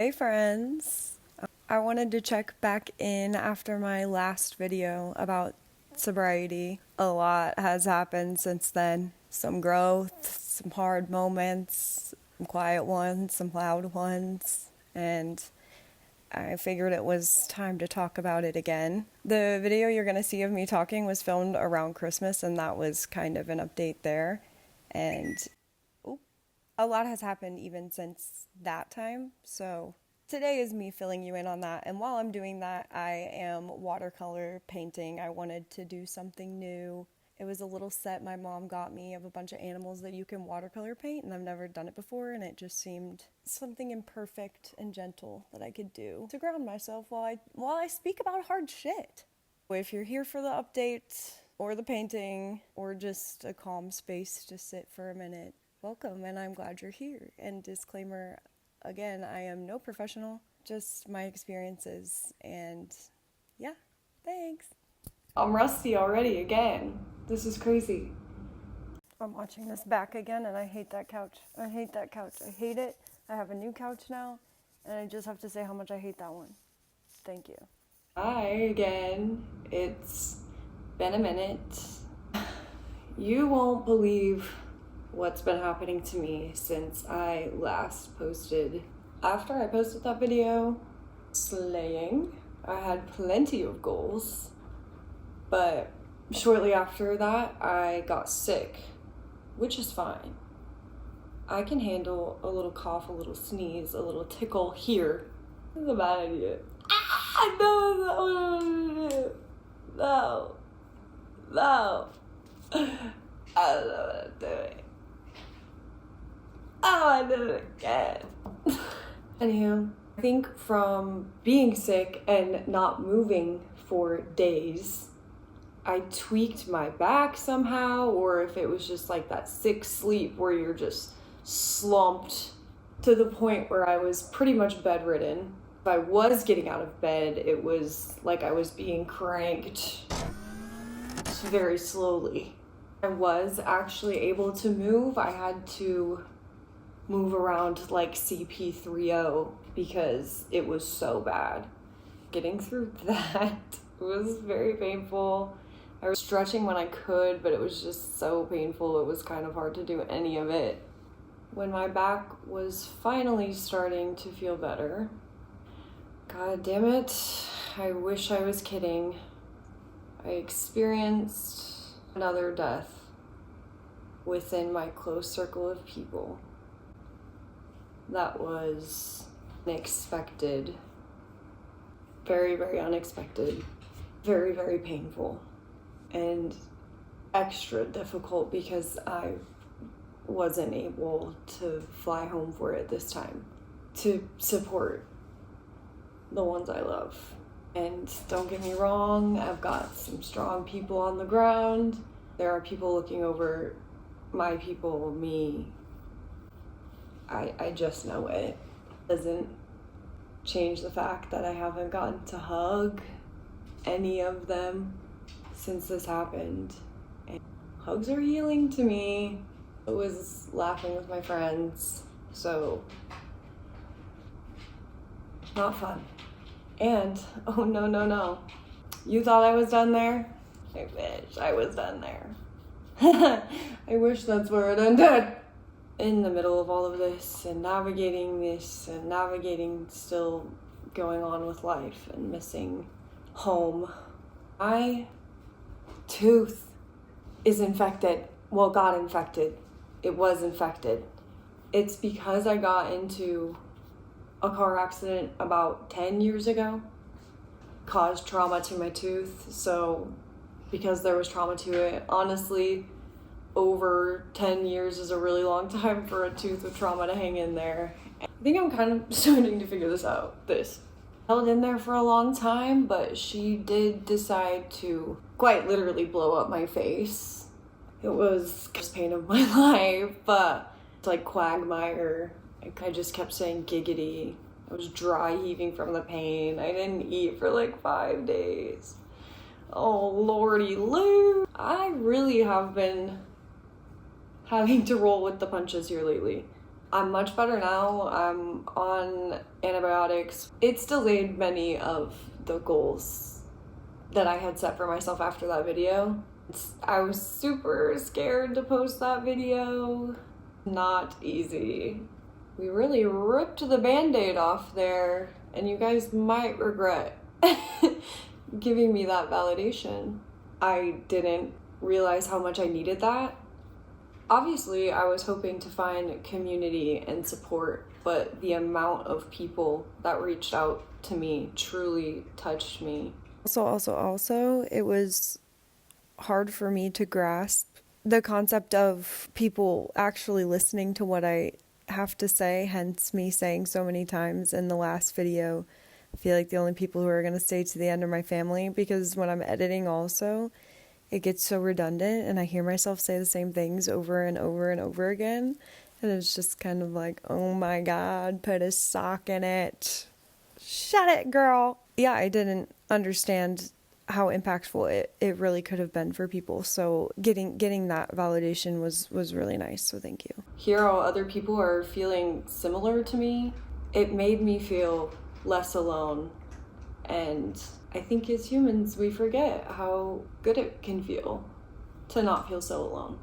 Hey friends! I wanted to check back in after my last video about sobriety. A lot has happened since then. Some growth, some hard moments, some quiet ones, some loud ones, and I figured it was time to talk about it again. The video you're going to see of me talking was filmed around Christmas, and that was kind of an update there. And a lot has happened even since that time, so today is me filling you in on that. And while I'm doing that, I am watercolor painting. I wanted to do something new. It was a little set my mom got me of a bunch of animals that you can watercolor paint, and I've never done it before, and it just seemed something imperfect and gentle that I could do to ground myself while I speak about hard shit. If you're here for the update or the painting or just a calm space to sit for a minute, welcome, and I'm glad you're here. And disclaimer, again, I am no professional, just my experiences, and yeah, thanks. I'm rusty already again. This is crazy. I'm watching this back again, and I hate that couch. I hate that couch. I hate it. I have a new couch now, and I just have to say how much I hate that one. Thank you. Hi again. It's been a minute. You won't believe what's been happening to me since I last posted. After I posted that video, slaying, I had plenty of goals, but shortly after that, I got sick, which is fine. I can handle a little cough, a little sneeze, a little tickle here. This is a bad idea. Ah, no, that's not what I wanted to do. No. I don't know what I'm doing. Oh, I did it again. Anywho, I think from being sick and not moving for days, I tweaked my back somehow, or if it was just like that sick sleep where you're just slumped to the point where I was pretty much bedridden. If I was getting out of bed, it was like I was being cranked very slowly. I was actually able to move. I had to move around like CP3O because it was so bad. Getting through that was very painful. I was stretching when I could, but it was just so painful. It was kind of hard to do any of it. When my back was finally starting to feel better, God damn it, I wish I was kidding. I experienced another death within my close circle of people. That was unexpected. Very, very unexpected. Very, very painful. And extra difficult because I wasn't able to fly home for it this time to support the ones I love. And don't get me wrong, I've got some strong people on the ground. There are people looking over my people, me. I just know it. Doesn't change the fact that I haven't gotten to hug any of them since this happened. And hugs are healing to me. I was laughing with my friends, so not fun. And, oh no. You thought I was done there? I wish I was done there. I wish that's where it ended. In the middle of all of this and navigating still going on with life and missing home, my tooth is infected. Well, got infected. It was infected. It's because I got into a car accident about 10 years ago, caused trauma to my tooth. So because there was trauma to it, honestly, over 10 years is a really long time for a tooth with trauma to hang in there. I think I'm kind of starting to figure this out. This held in there for a long time, but she did decide to quite literally blow up my face. It was the pain of my life, but it's like quagmire. I just kept saying giggity. I was dry heaving from the pain. I didn't eat for like 5 days. Oh, lordy Lou. I really have been having to roll with the punches here lately. I'm much better now. I'm on antibiotics. It's delayed many of the goals that I had set for myself after that video. I was super scared to post that video. Not easy. We really ripped the band-aid off there, and you guys might regret giving me that validation. I didn't realize how much I needed that. Obviously, I was hoping to find community and support, but the amount of people that reached out to me truly touched me. Also, it was hard for me to grasp the concept of people actually listening to what I have to say, hence me saying so many times in the last video, I feel like the only people who are going to stay to the end are my family, because when I'm editing also, it gets so redundant and I hear myself say the same things over and over and over again, and it's just kind of like, oh my god, put a sock in it. Shut it, girl. Yeah, I didn't understand how impactful it really could have been for people. So getting that validation was really nice. So thank you. Hear how other people are feeling similar to me. It made me feel less alone. And I think as humans, we forget how good it can feel to not feel so alone.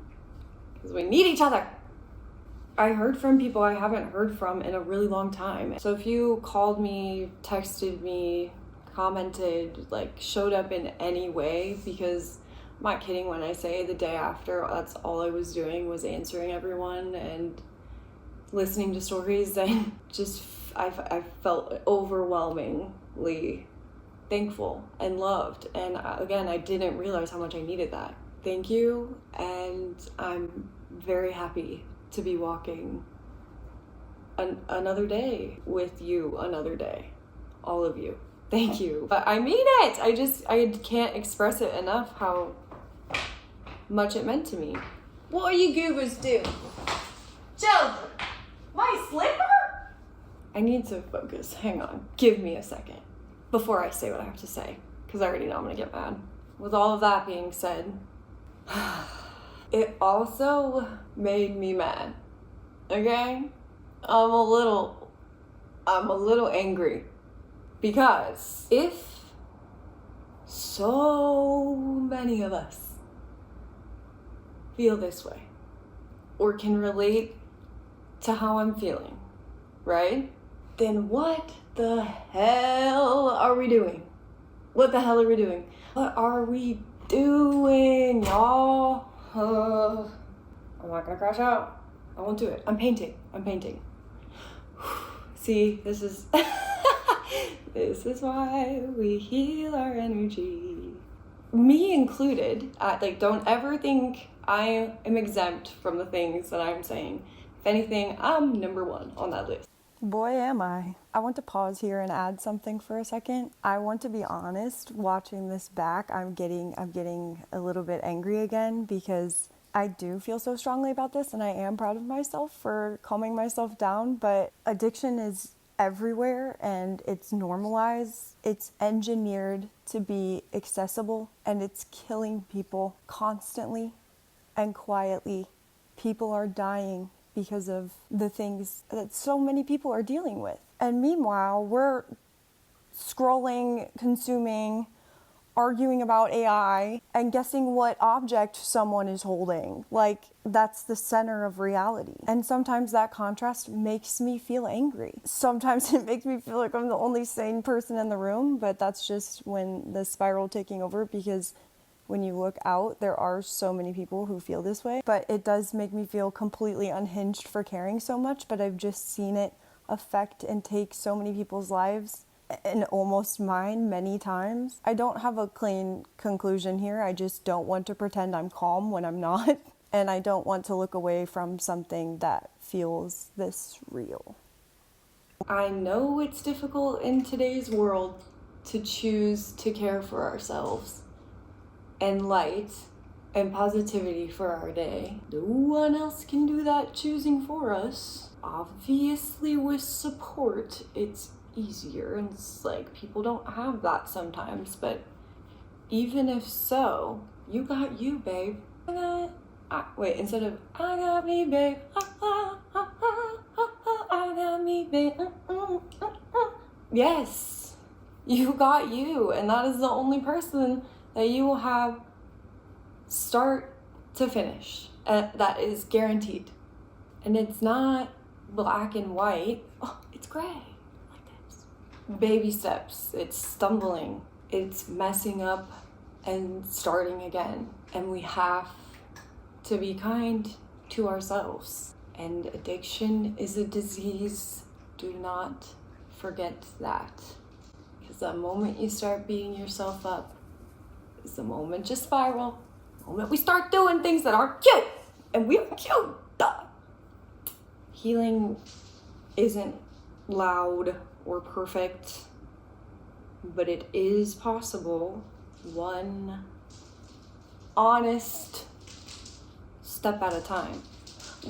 Because we need each other. I heard from people I haven't heard from in a really long time. So if you called me, texted me, commented, like showed up in any way, because I'm not kidding when I say the day after, that's all I was doing was answering everyone and listening to stories, and just I felt overwhelmingly thankful and loved. And again, I didn't realize how much I needed that. Thank you, and I'm very happy to be walking another day with you, another day, all of you. Thank you. But I mean it. I can't express it enough how much it meant to me. What are you goobers doing? Children, my slipper? I need to focus. Hang on. Give me a second before I say what I have to say, because I already know I'm going to get mad. With all of that being said, it also made me mad. Okay? I'm a little angry. Because if so many of us feel this way, or can relate to how I'm feeling, right? Then what the hell are we doing? What the hell are we doing? What are we doing, y'all? I'm not gonna crash out. I won't do it. I'm painting. See, this is... This is why we heal our energy. Me included. Don't ever think I am exempt from the things that I'm saying. If anything, I'm number one on that list. Boy, am I. I want to pause here and add something for a second. I want to be honest, watching this back, I'm getting a little bit angry again, because I do feel so strongly about this, and I am proud of myself for calming myself down, but addiction is everywhere, and it's normalized, it's engineered to be accessible, and it's killing people constantly and quietly. People are dying because of the things that so many people are dealing with. And meanwhile, we're scrolling, consuming, arguing about AI, and guessing what object someone is holding. Like, that's the center of reality. And sometimes that contrast makes me feel angry. Sometimes it makes me feel like I'm the only sane person in the room, but that's just when the spiral taking over, because when you look out, there are so many people who feel this way. But it does make me feel completely unhinged for caring so much, but I've just seen it affect and take so many people's lives, and almost mine, many times. I don't have a clean conclusion here. I just don't want to pretend I'm calm when I'm not. And I don't want to look away from something that feels this real. I know it's difficult in today's world to choose to care for ourselves and light and positivity for our day. No one else can do that choosing for us. Obviously, with support, it's easier, and it's like people don't have that sometimes, but even if so, you got you, babe. Instead of I got me, babe, got me, Yes, you got you, and that is the only person that you will have start to finish. That is guaranteed. And it's not black and white. Oh, it's gray, like this. Baby steps. It's stumbling. It's messing up and starting again. And we have to be kind to ourselves. And addiction is a disease. Do not forget that. Because the moment you start beating yourself up is the moment you spiral. The moment we start doing things that aren't cute. And we are cute. Duh. Healing isn't loud or perfect, but it is possible. One honest step at a time.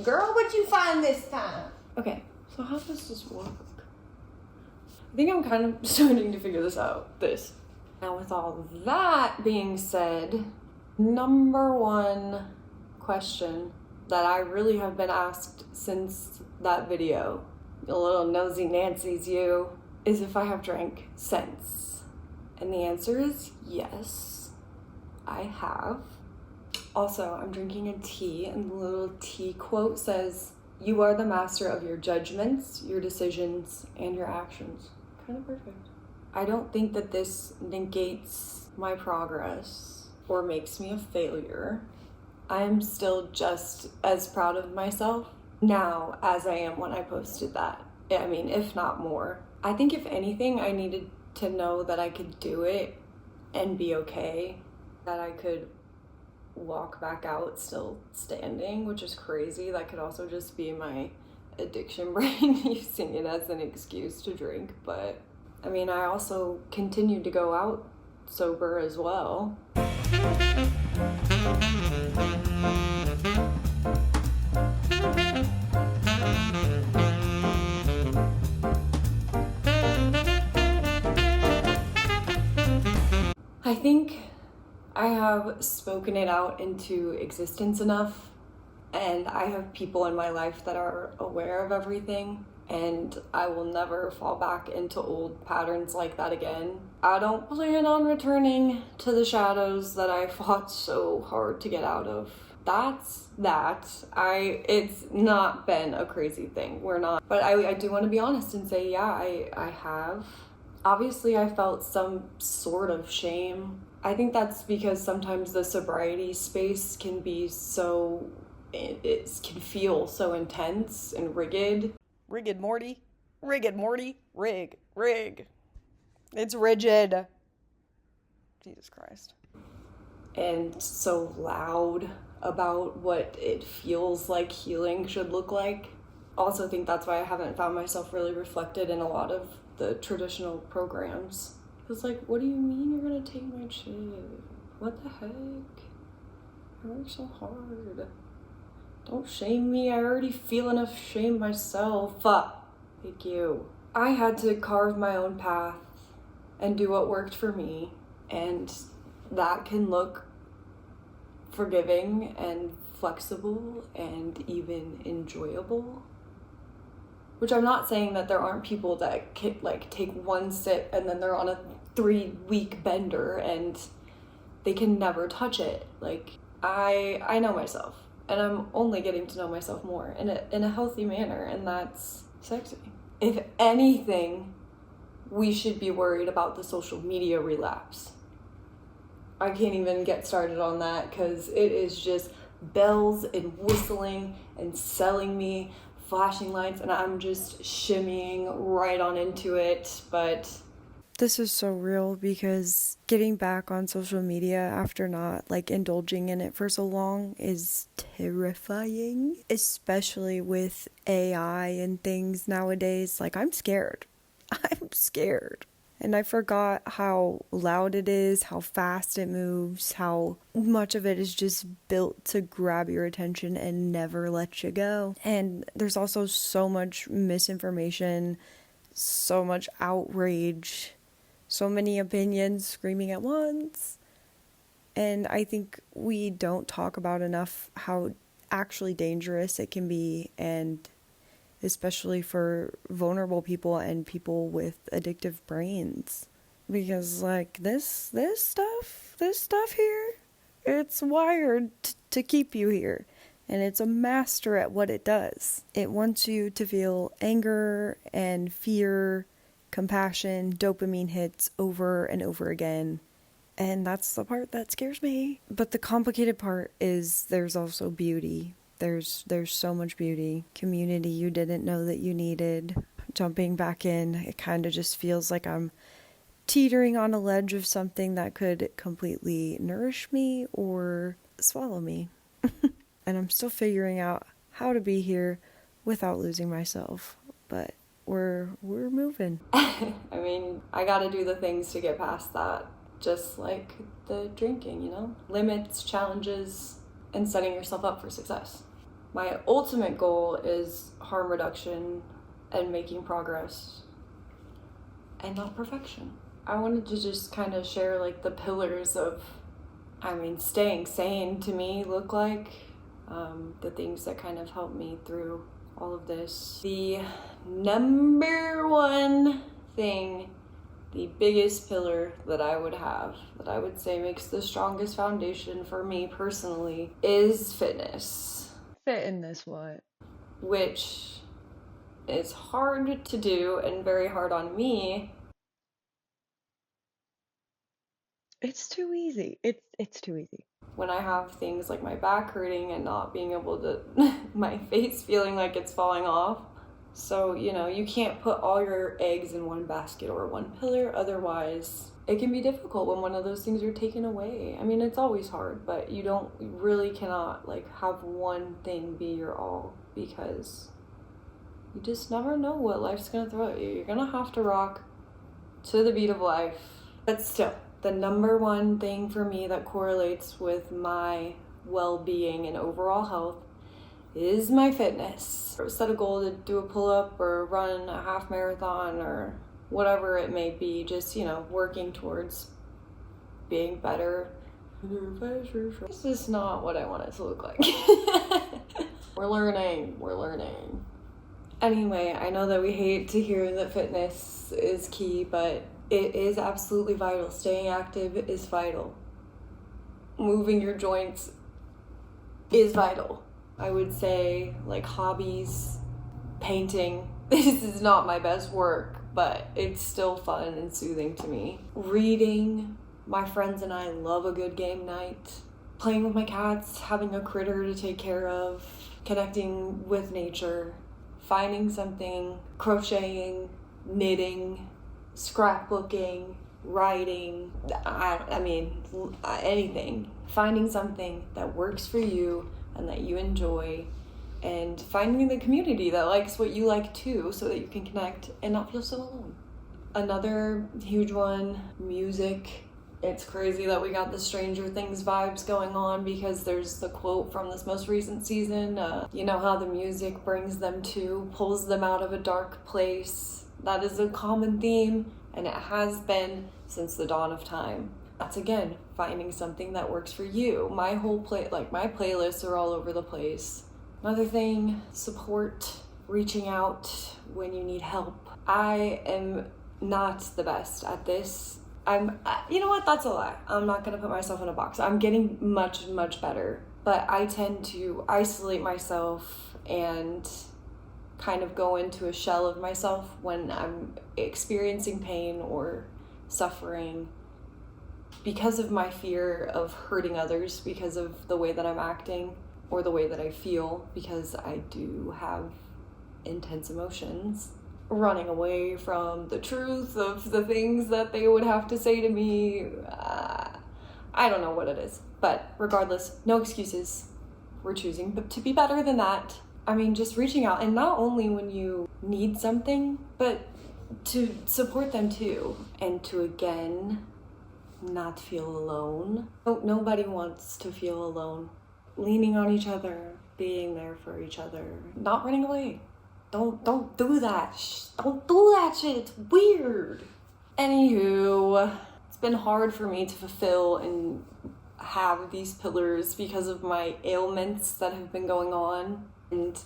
Girl, what'd you find this time? Okay, so how does this work? I think I'm kind of starting to figure this out. Now, with all that being said, number one question that I really have been asked since that video, a little nosy Nancy's you, is if I have drank since. And the answer is yes, I have. Also, I'm drinking a tea, and the little tea quote says, "You are the master of your judgments, your decisions, and your actions." Kind of perfect. I don't think that this negates my progress or makes me a failure. I'm still just as proud of myself now as I am when I posted that. I mean, if not more. I think if anything, I needed to know that I could do it and be okay, that I could walk back out still standing, which is crazy. That could also just be my addiction brain using it as an excuse to drink. But I mean, I also continued to go out sober as well. I think I have spoken it out into existence enough, and I have people in my life that are aware of everything, and I will never fall back into old patterns like that again. I don't plan on returning to the shadows that I fought so hard to get out of. That's that. It's not been a crazy thing. We're not. But I do want to be honest and say, yeah, I have. Obviously, I felt some sort of shame. I think that's because sometimes the sobriety space can be so, it can feel so intense and rigid. Rigged Morty. Rigged Morty. Rig. It's rigid. Jesus Christ. And so loud about what it feels like healing should look like. Also think that's why I haven't found myself really reflected in a lot of the traditional programs. It's like, what do you mean you're gonna take my chip? What the heck? I work so hard. Don't shame me. I already feel enough shame myself. Thank you. I had to carve my own path and do what worked for me, and that can look forgiving and flexible and even enjoyable. Which I'm not saying that there aren't people that can, like, take one sip and then they're on a 3-week bender and they can never touch it. Like, I know myself, and I'm only getting to know myself more in a healthy manner, and that's sexy. If anything, we should be worried about the social media relapse. I can't even get started on that because it is just bells and whistling and selling me flashing lights, and I'm just shimmying right on into it. But this is so real, because getting back on social media after not indulging in it for so long is terrifying, especially with AI and things nowadays. I'm scared. And I forgot how loud it is, how fast it moves, how much of it is just built to grab your attention and never let you go. And there's also so much misinformation, so much outrage, so many opinions screaming at once. And I think we don't talk about enough how actually dangerous it can be, and especially for vulnerable people and people with addictive brains. Because like this stuff here, it's wired to keep you here. And it's a master at what it does. It wants you to feel anger and fear, compassion, dopamine hits over and over again. And that's the part that scares me. But the complicated part is there's also beauty. There's so much beauty. Community you didn't know that you needed. Jumping back in, it kind of just feels like I'm teetering on a ledge of something that could completely nourish me or swallow me. And I'm still figuring out how to be here without losing myself. But we're moving. I mean, I gotta do the things to get past that. Just like the drinking, you know? Limits, challenges, and setting yourself up for success. My ultimate goal is harm reduction and making progress. And not perfection. I wanted to just kind of share like the pillars of, staying sane to me look like. The things that kind of helped me through all of this. The number one thing, the biggest pillar that I would have, that I would say makes the strongest foundation for me personally, is fitness. Fitness what? Which is hard to do and very hard on me. It's too easy. It's too easy. When I have things like my back hurting and not being able to, my face feeling like it's falling off. So, you know, you can't put all your eggs in one basket or one pillar, otherwise it can be difficult when one of those things are taken away. I mean, it's always hard, but you really cannot like have one thing be your all, because you just never know what life's gonna throw at you. You're gonna have to rock to the beat of life. But still, the number one thing for me that correlates with my well-being and overall health is my fitness. Set a goal to do a pull-up or run a half marathon or whatever it may be, just, you know, working towards being better. This is not what I want it to look like. We're learning. Anyway, I know that we hate to hear that fitness is key, but it is absolutely vital. Staying active is vital. Moving your joints is vital. I would say like hobbies, painting. This is not my best work, but it's still fun and soothing to me. Reading. My friends and I love a good game night. Playing with my cats, having a critter to take care of, connecting with nature, finding something, crocheting, knitting, scrapbooking, writing, anything. Finding something that works for you and that you enjoy, and finding the community that likes what you like too, so that you can connect and not feel so alone. Another huge one, music. It's crazy that we got the Stranger Things vibes going on, because there's the quote from this most recent season, you know how the music brings them to, pulls them out of a dark place. That is a common theme, and it has been since the dawn of time. That's again, finding something that works for you. My whole my playlists are all over the place. Another thing, support, reaching out when you need help. I am not the best at this. You know what, that's a lie. I'm not gonna put myself in a box. I'm getting much, much better, but I tend to isolate myself and kind of go into a shell of myself when I'm experiencing pain or suffering, because of my fear of hurting others, because of the way that I'm acting or the way that I feel, because I do have intense emotions. Running away from the truth of the things that they would have to say to me. I don't know what it is, but regardless, no excuses. We're choosing to be better than that. I mean, just reaching out, and not only when you need something, but to support them too, and to again not feel alone. Nobody wants to feel alone. Leaning on each other, being there for each other, not running away. Don't do that. Don't do that shit. It's weird. Anywho, it's been hard for me to fulfill and have these pillars because of my ailments that have been going on. And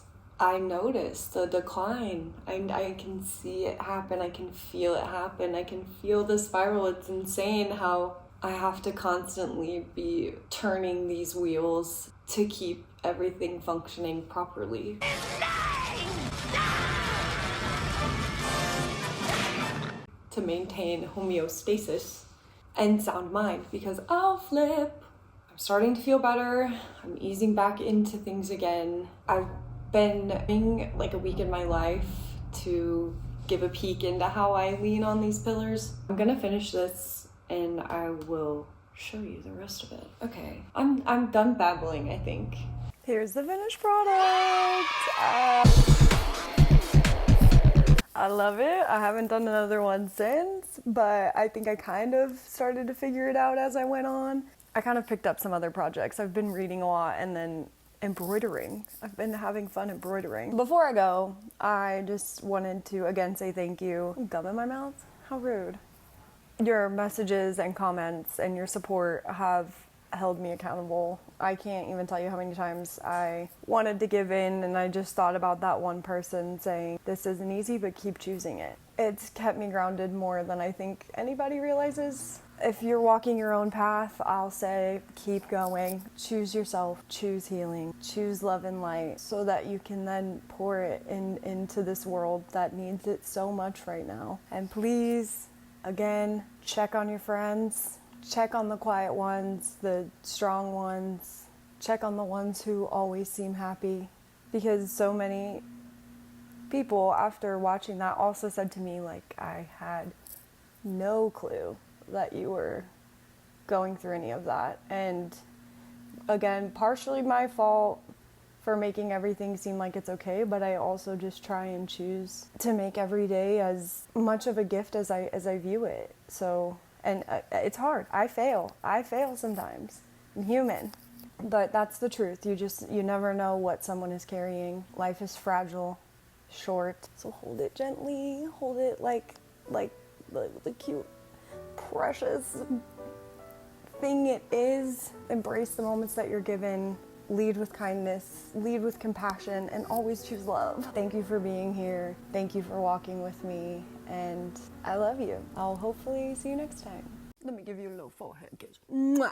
I notice the decline. I can see it happen. I can feel it happen. I can feel the spiral. It's insane how I have to constantly be turning these wheels to keep everything functioning properly. To maintain homeostasis and sound mind, because I'll flip. I'm starting to feel better. I'm easing back into things again. I've been having like a week in my life to give a peek into how I lean on these pillars. I'm gonna finish this and I will show you the rest of it. Okay, I'm done babbling, I think. Here's the finished product. I love it. I haven't done another one since, but I think I kind of started to figure it out as I went on. I kind of picked up some other projects. I've been reading a lot and then embroidering. I've been having fun embroidering. Before I go, I just wanted to again say thank you. Gum in my mouth? How rude. Your messages and comments and your support have held me accountable. I can't even tell you how many times I wanted to give in and I just thought about that one person saying, this isn't easy, but keep choosing it. It's kept me grounded more than I think anybody realizes. If you're walking your own path, I'll say keep going. Choose yourself, choose healing, choose love and light so that you can then pour it into this world that needs it so much right now. And please, again, check on your friends. Check on the quiet ones, the strong ones. Check on the ones who always seem happy. Because so many people after watching that also said to me, like, I had no clue that you were going through any of that. And again, partially my fault for making everything seem like it's okay, but I also just try and choose to make every day as much of a gift as I view it. So, and it's hard. I fail sometimes. I'm human. But that's the truth. You never know what someone is carrying. Life is fragile, short. So hold it gently. Hold it like the cute, precious thing it is. Embrace the moments that you're given. Lead with kindness, lead with compassion, and always choose love. Thank you for being here. Thank you for walking with me, and I love you. I'll hopefully see you next time. Let me give you a little forehead kiss. Mwah!